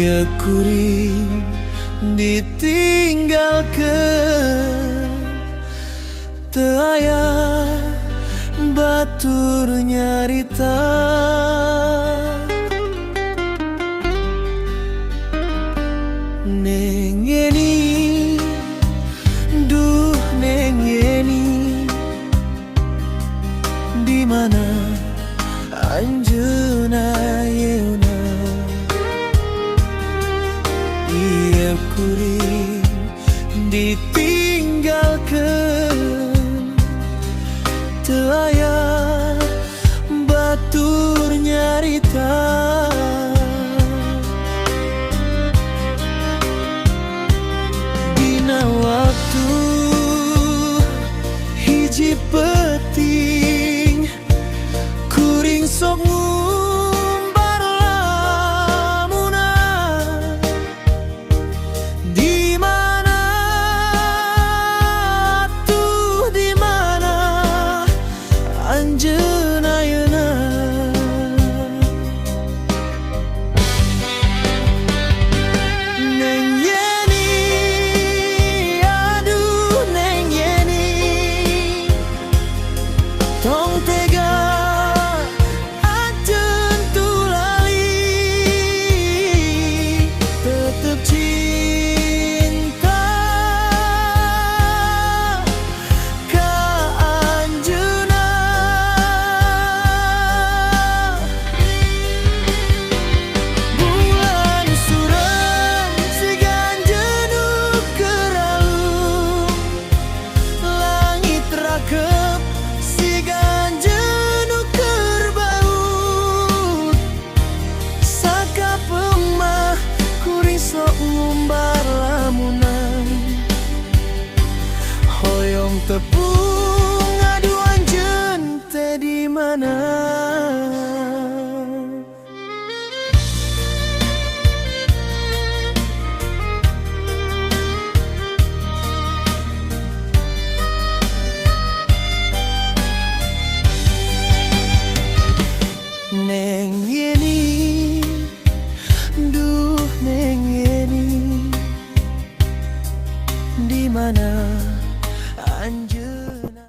Iya kuring ditinggalkan, teu aya batur nyarita. Neng Yeni, duh Neng Yeni, di mana anjeunna yeuna? Iya kuring ditinggalkan, teu aya batur nyarita. Dina waktu hiji penting kuring sok ngumbar lamunan. Di mana tuh, di mana anjeunna ayeuna? Neng Yeni, aduh Neng Yeni, tong tega anjeun tulali, tetep cinta ka anjeunna. Bulan sureng siga anjeun keur alung, langit rakep siga anjeun keur baut. Sakapeung mah kuring sok ngumbar lamunan, hoyong tepung ngadu anjeun teh di mana? Neng Yeni, duh Neng Yeni, di mana anjeun?